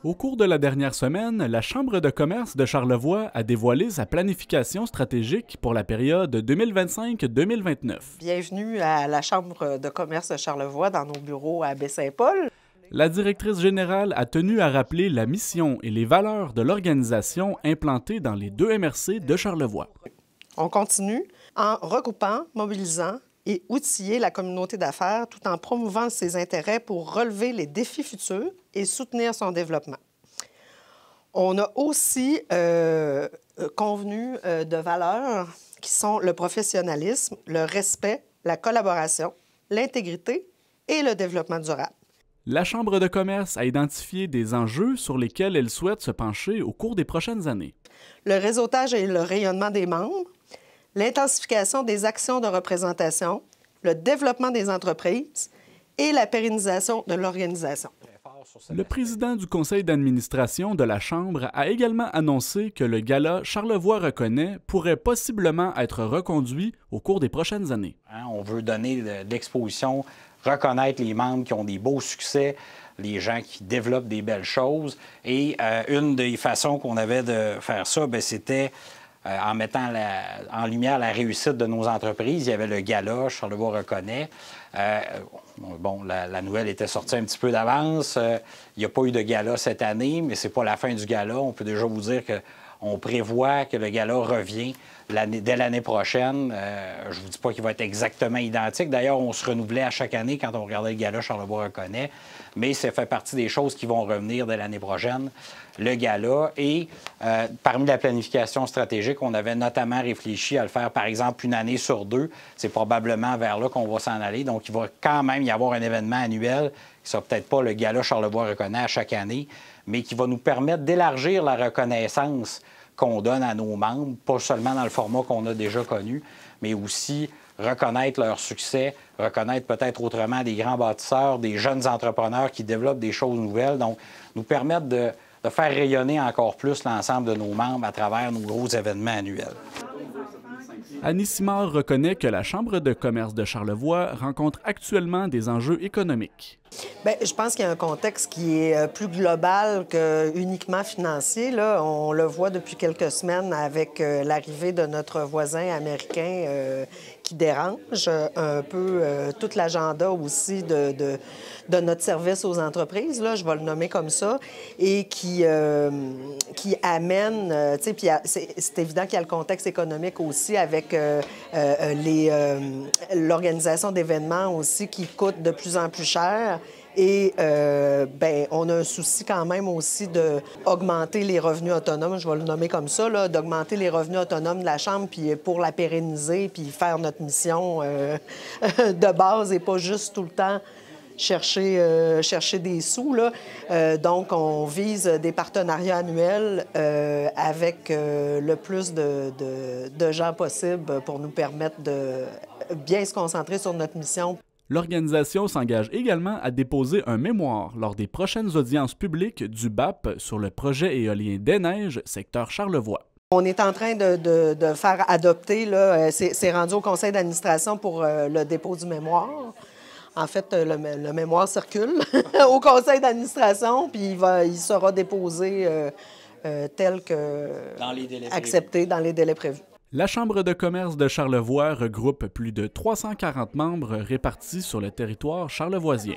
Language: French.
Au cours de la dernière semaine, la Chambre de commerce de Charlevoix a dévoilé sa planification stratégique pour la période 2025-2029. Bienvenue à la Chambre de commerce de Charlevoix dans nos bureaux à Baie-Saint-Paul. La directrice générale a tenu à rappeler la mission et les valeurs de l'organisation implantée dans les 2 MRC de Charlevoix. On continue en regroupant, mobilisant et outiller la communauté d'affaires tout en promouvant ses intérêts pour relever les défis futurs et soutenir son développement. On a aussi convenu de valeurs qui sont le professionnalisme, le respect, la collaboration, l'intégrité et le développement durable. La Chambre de commerce a identifié des enjeux sur lesquels elle souhaite se pencher au cours des prochaines années. Le réseautage et le rayonnement des membres, l'intensification des actions de représentation, le développement des entreprises et la pérennisation de l'organisation. Le président du conseil d'administration de la Chambre a également annoncé que le gala Charlevoix reconnaît pourrait possiblement être reconduit au cours des prochaines années. On veut donner de l'exposition, reconnaître les membres qui ont des beaux succès, les gens qui développent des belles choses. Et une des façons qu'on avait de faire ça, c'était en mettant en lumière la réussite de nos entreprises. Il y avait le gala Charlevoix reconnaît. La nouvelle était sortie un petit peu d'avance. Il n'y a pas eu de gala cette année, mais ce n'est pas la fin du gala. On peut déjà vous dire qu'on prévoit que le gala revient dès l'année prochaine. Je ne vous dis pas qu'il va être exactement identique. D'ailleurs, on se renouvelait à chaque année quand on regardait le gala Charlevoix reconnaît, mais ça fait partie des choses qui vont revenir dès l'année prochaine, le gala. Et parmi la planification stratégique, on avait notamment réfléchi à le faire, par exemple, 1 année sur 2. C'est probablement vers là qu'on va s'en aller. Donc, il va quand même y avoir un événement annuel qui ne sera peut-être pas le gala Charlevoix reconnaît à chaque année, mais qui va nous permettre d'élargir la reconnaissance qu'on donne à nos membres, pas seulement dans le format qu'on a déjà connu, mais aussi reconnaître leur succès, reconnaître peut-être autrement des grands bâtisseurs, des jeunes entrepreneurs qui développent des choses nouvelles. Donc, nous permettre de faire rayonner encore plus l'ensemble de nos membres à travers nos gros événements annuels. Annie Simard reconnaît que la Chambre de commerce de Charlevoix rencontre actuellement des enjeux économiques. Bien, je pense qu'il y a un contexte qui est plus global que uniquement financier. Là, on le voit depuis quelques semaines avec l'arrivée de notre voisin américain qui dérange un peu tout l'agenda aussi de notre service aux entreprises, là, je vais le nommer comme ça, et qui amène, tu sais, puis c'est évident qu'il y a le contexte économique aussi avec l'organisation d'événements aussi qui coûte de plus en plus cher. Et on a un souci quand même aussi d'augmenter les revenus autonomes, je vais le nommer comme ça, d'augmenter les revenus autonomes de la Chambre puis pour la pérenniser puis faire notre mission de base et pas juste tout le temps chercher des sous. Là. Donc, on vise des partenariats annuels avec le plus de gens possible pour nous permettre de bien se concentrer sur notre mission. L'organisation s'engage également à déposer un mémoire lors des prochaines audiences publiques du BAP sur le projet éolien des Neiges, secteur Charlevoix. On est en train de faire adopter, c'est rendu au conseil d'administration pour le dépôt du mémoire. En fait, le mémoire circule au conseil d'administration, puis il sera déposé tel que accepté dans les délais prévus. La Chambre de commerce de Charlevoix regroupe plus de 340 membres répartis sur le territoire charlevoisien.